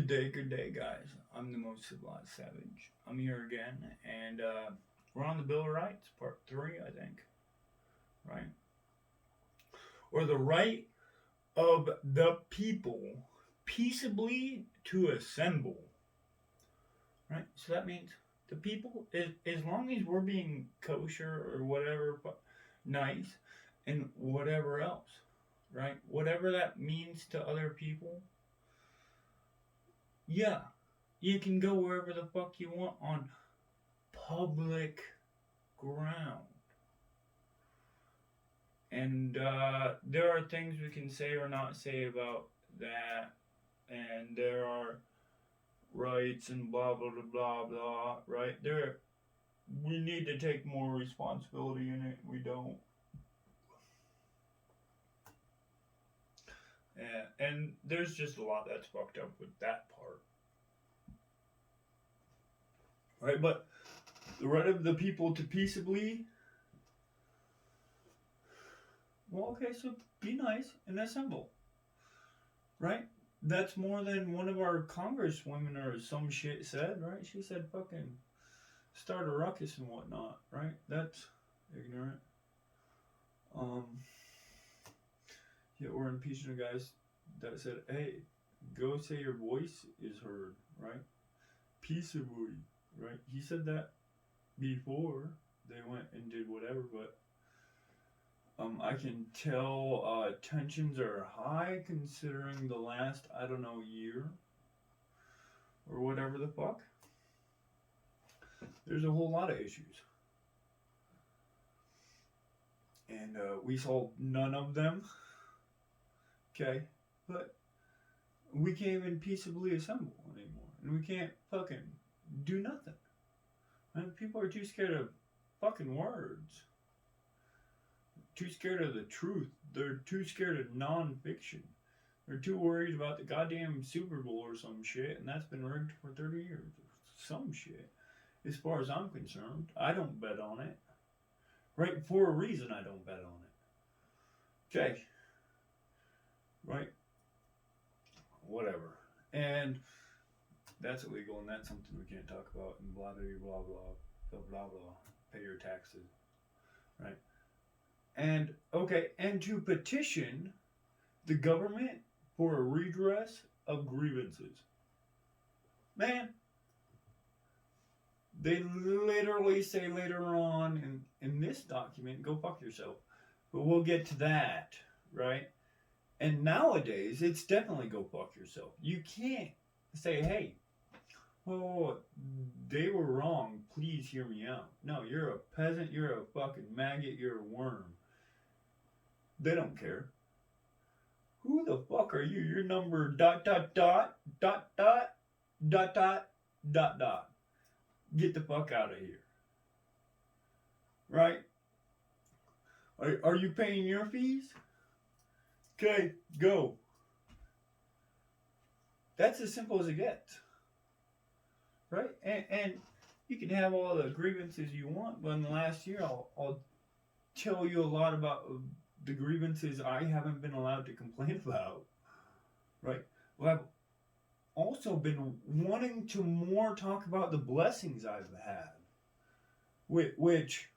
good day, guys. I'm the most civilized savage. I'm here again, and we're on the Bill of Rights, part three, I think. Right? Or the right of the people peaceably to assemble. Right? So that means the people, as long as we're being kosher or whatever, nice, and whatever else, right? Whatever that means to other people, yeah, you can go wherever the fuck you want on public ground. And there are things we can say or not say about that. And there are rights and blah, blah, blah, blah, blah, right? We need to take more responsibility in it. We don't. And there's just a lot that's fucked up with that part. Right? But the right of the people to peaceably. Well, okay, so be nice and assemble. Right? That's more than one of our congresswomen or some shit said, right? She said fucking start a ruckus and whatnot, right? That's ignorant. Yet we're impeaching the guys that said, hey, go say your voice is heard, right? Peaceably, right? He said that before they went and did whatever, but I can tell tensions are high considering the last, I don't know, year or whatever the fuck. There's a whole lot of issues. And we solved none of them. Okay? But we can't even peaceably assemble anymore. And we can't fucking do nothing. And people are too scared of fucking words. Too scared of the truth. They're too scared of non-fiction. They're too worried about the goddamn Super Bowl or some shit, and that's been rigged for 30 years. Some shit. As far as I'm concerned, I don't bet on it. Right? For a reason I don't bet on it. Okay. Right? Whatever. And that's illegal, and that's something we can't talk about, and blah, blah, blah, blah, blah, blah, blah. Pay your taxes. Right? And, okay, and to petition the government for a redress of grievances. Man, they literally say later on in this document, go fuck yourself. But we'll get to that, right? And nowadays, it's definitely go fuck yourself. You can't say, hey, oh, they were wrong. Please hear me out. No, you're a peasant. You're a fucking maggot. You're a worm. They don't care. Who the fuck are you? Your number ... Get the fuck out of here. Right? Are you paying your fees? Okay, go. That's as simple as it gets. Right? And you can have all the grievances you want, but in the last year, I'll tell you a lot about the grievances I haven't been allowed to complain about. Right? Well, I've also been wanting to more talk about the blessings I've had. Which,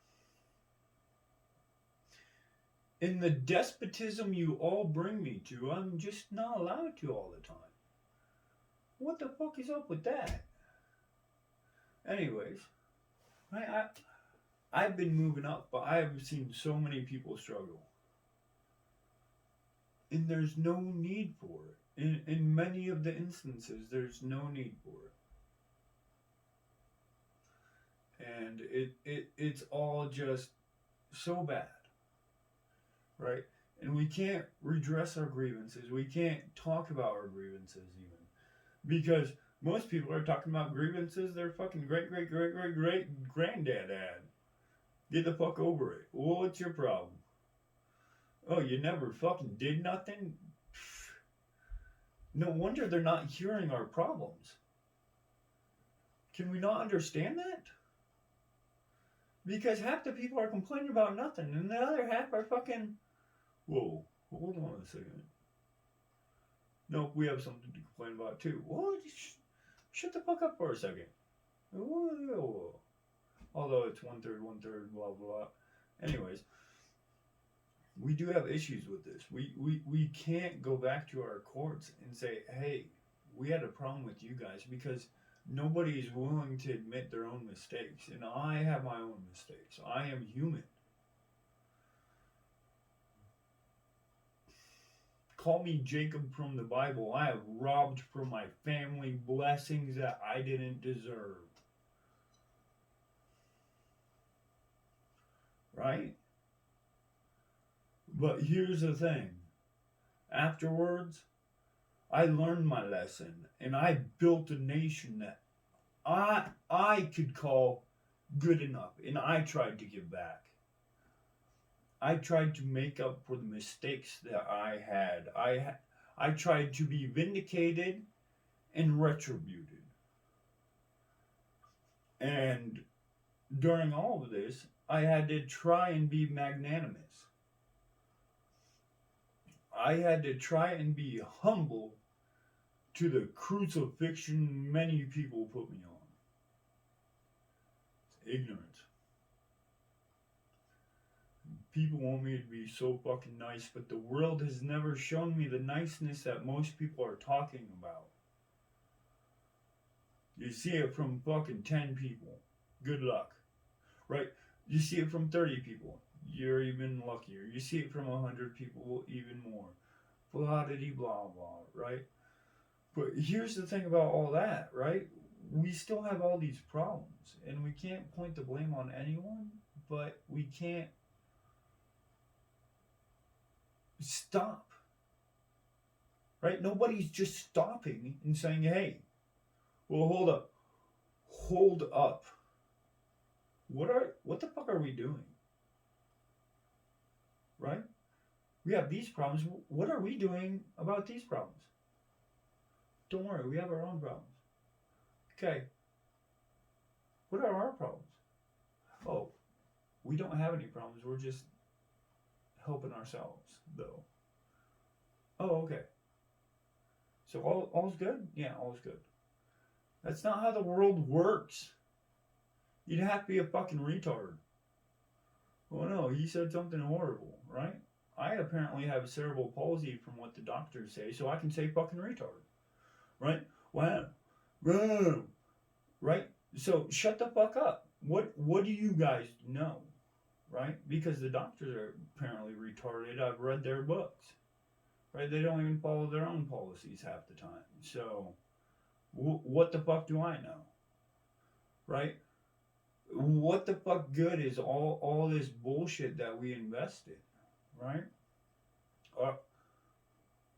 in the despotism you all bring me to, I'm just not allowed to all the time. What the fuck is up with that? Anyways, I've been moving up, but I've seen so many people struggle. And there's no need for it. In many of the instances, there's no need for it. And it's all just so bad. Right? And we can't redress our grievances. We can't talk about our grievances even. Because most people are talking about grievances their fucking great granddad had. Get the fuck over it. Well, what's your problem? Oh, you never fucking did nothing? No wonder they're not hearing our problems. Can we not understand that? Because half the people are complaining about nothing, and the other half are fucking... Whoa, hold on a second. Nope, we have something to complain about too. Well, shut the fuck up for a second. Whoa. Although it's one third, blah blah. Anyways, we do have issues with this. We can't go back to our courts and say, hey, we had a problem with you guys because nobody is willing to admit their own mistakes. And I have my own mistakes. I am human. Call me Jacob from the Bible. I have robbed from my family blessings that I didn't deserve. Right? But here's the thing. Afterwards, I learned my lesson and I built a nation that I could call good enough, and I tried to give back. I tried to make up for the mistakes that I had. I tried to be vindicated and retributed. And during all of this, I had to try and be magnanimous. I had to try and be humble to the crucifixion many people put me on. It's ignorance. People want me to be so fucking nice, but the world has never shown me the niceness that most people are talking about. You see it from fucking 10 people. Good luck. Right? You see it from 30 people. You're even luckier. You see it from 100 people, even more. Blah, blah, blah, right? But here's the thing about all that, right? We still have all these problems, and we can't point the blame on anyone, but we can't stop. Right? Nobody's just stopping and saying, hey, well, hold up. Hold up. What the fuck are we doing? Right? We have these problems. What are we doing about these problems? Don't worry, we have our own problems. Okay. What are our problems? Oh, we don't have any problems. We're just helping ourselves, though. Oh, okay. So all's good? Yeah, all's good. That's not how the world works. You'd have to be a fucking retard. Oh no, he said something horrible, right? I apparently have cerebral palsy from what the doctors say, so I can say fucking retard. Right? Wow. Right? So shut the fuck up. What do you guys know? Right? Because the doctors are apparently retarded. I've read their books. Right? They don't even follow their own policies half the time. So what the fuck do I know? Right? What the fuck good is all this bullshit that we invest in? Right?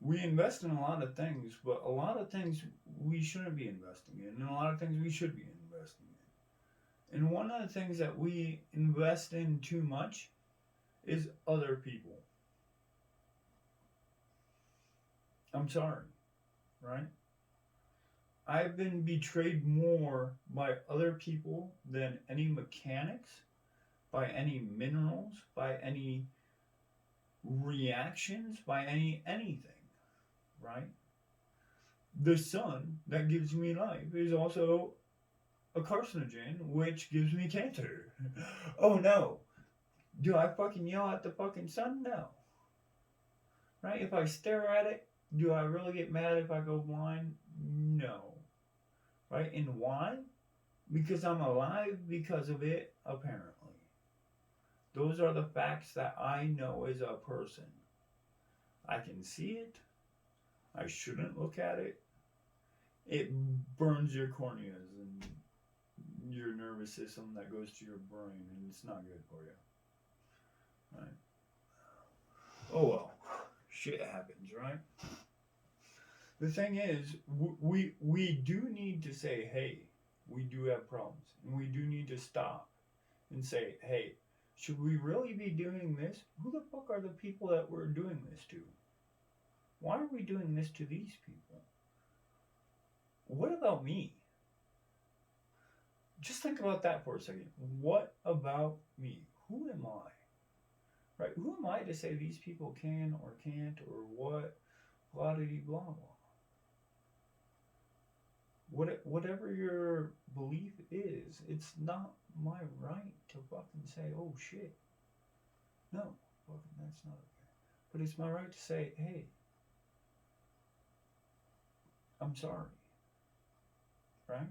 We invest in a lot of things, but a lot of things we shouldn't be investing in, and a lot of things we should be investing in. And one of the things that we invest in too much is other people. I'm sorry, right? I've been betrayed more by other people than any mechanics, by any minerals, by any reactions, by anything. Right? The sun that gives me life is also a carcinogen, which gives me cancer. Oh no. Do I fucking yell at the fucking sun? No. Right? If I stare at it, do I really get mad if I go blind? No. Right? And why? Because I'm alive because of it, apparently. Those are the facts that I know as a person. I can see it. I shouldn't look at it. It burns your corneas and your nervous system that goes to your brain, and it's not good for you. Right? Oh well. Shit happens, right? The thing is, we do need to say, hey, we do have problems, and we do need to stop and say, hey, should we really be doing this? Who the fuck are the people that we're doing this to? Why are we doing this to these people? What about me? Just think about that for a second. What about me? Who am I? Right? Who am I to say these people can or can't or what? Blah blah blah. Whatever your belief is, it's not my right to fucking say, oh shit. No, fucking that's not okay. But it's my right to say, hey, I'm sorry. Right?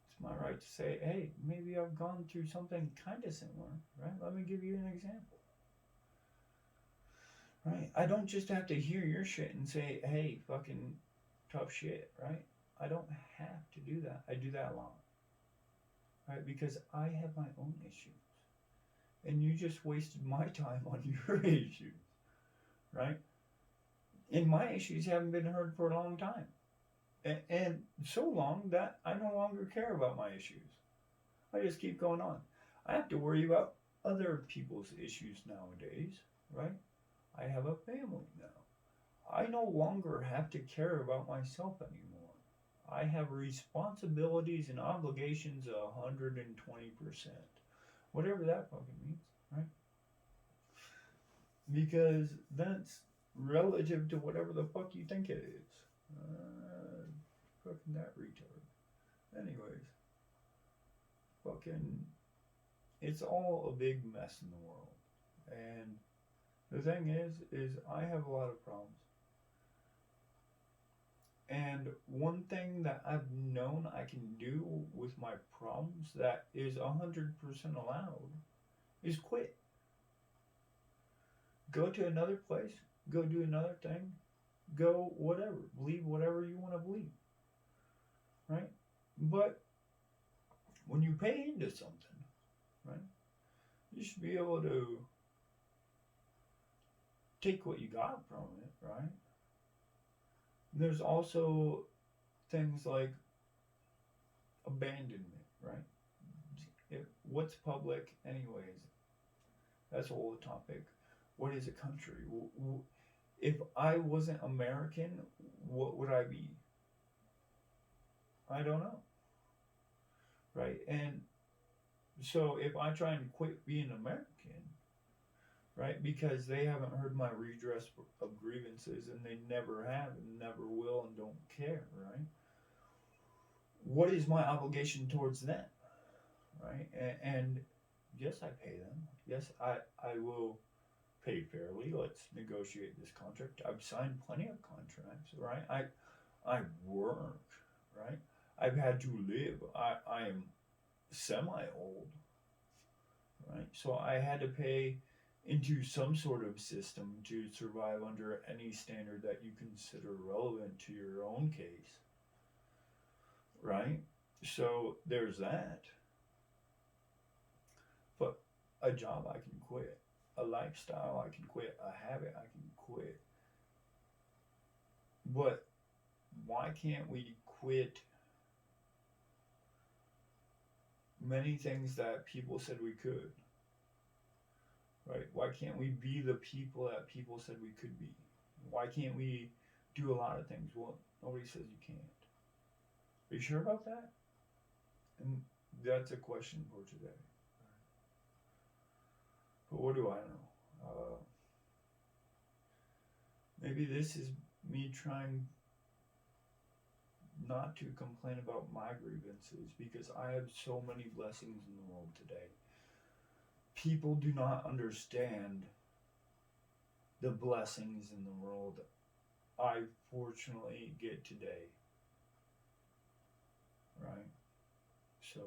It's my right to say, hey, maybe I've gone through something kind of similar. Right? Let me give you an example. Right? I don't just have to hear your shit and say, hey, fucking tough shit. Right? I don't have to do that. I do that a lot. Right? Because I have my own issues. And you just wasted my time on your issues. Right? And my issues haven't been heard for a long time. And so long that I no longer care about my issues. I just keep going on. I have to worry about other people's issues nowadays, right? I have a family now. I no longer have to care about myself anymore. I have responsibilities and obligations 120%. Whatever that fucking means, right? Because that's relative to whatever the fuck you think it is. Fucking that retard. Anyways, fucking, it's all a big mess in the world. And the thing is I have a lot of problems. And one thing that I've known I can do with my problems that is 100% allowed is quit. Go to another place, go do another thing, go whatever, believe whatever you want to believe. Right? But when you pay into something, right, you should be able to take what you got from it, right? There's also things like abandonment, right? What's public, anyways? That's a whole topic. What is a country? If I wasn't American, what would I be? I don't know. Right? And so if I try and quit being American, right, because they haven't heard my redress of grievances and they never have and never will and don't care, right? What is my obligation towards them? Right? And yes, I pay them. Yes, I will pay fairly. Let's negotiate this contract. I've signed plenty of contracts, right? I work, right? I've had to live. I am semi-old, right? So I had to pay into some sort of system to survive under any standard that you consider relevant to your own case, right? So there's that. But a job I can quit, a lifestyle I can quit, a habit I can quit. But why can't we quit many things that people said we could? Right? Why can't we be the people that people said we could be? Why can't we do a lot of things? Well, nobody says you can't. Are you sure about that? And that's a question for today. But what do I know? Maybe this is me trying not to complain about my grievances because I have so many blessings in the world today. People do not understand the blessings in the world I fortunately get today. Right? So,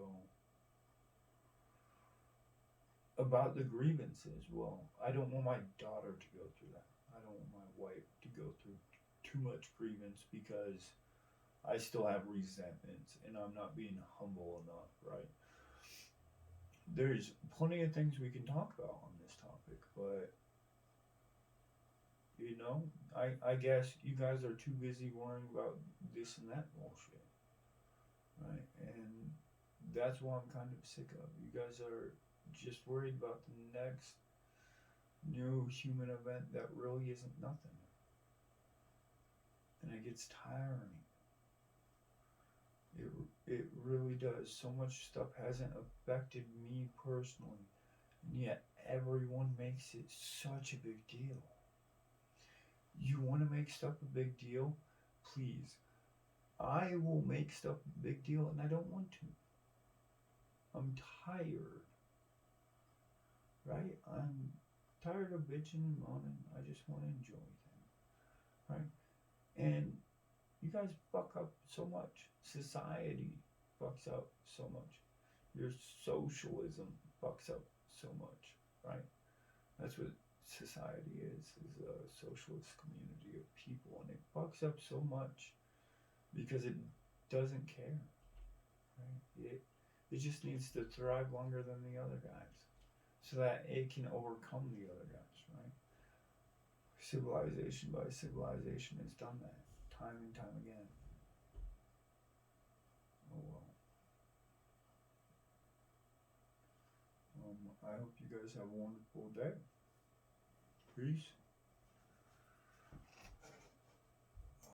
about the grievances, well, I don't want my daughter to go through that. I don't want my wife to go through too much grievance because I still have resentments and I'm not being humble enough, right? There's plenty of things we can talk about on this topic, but you know, I guess you guys are too busy worrying about this and that bullshit, right? And that's what I'm kind of sick of. You guys are just worried about the next new human event that really isn't nothing. And it gets tiring. It really does. So much stuff hasn't affected me personally, and yet everyone makes it such a big deal. You want to make stuff a big deal? Please I will make stuff a big deal, and I don't want to. I'm tired, right? I'm tired of bitching and moaning. I just want to enjoy things, right? And you guys fuck up so much. Society fucks up so much. Your socialism fucks up so much, right? That's what society is a socialist community of people, and it fucks up so much because it doesn't care, right? It just needs to thrive longer than the other guys so that it can overcome the other guys, right? Civilization by civilization has done that time and time again. Oh well. I hope you guys have a wonderful day. Peace.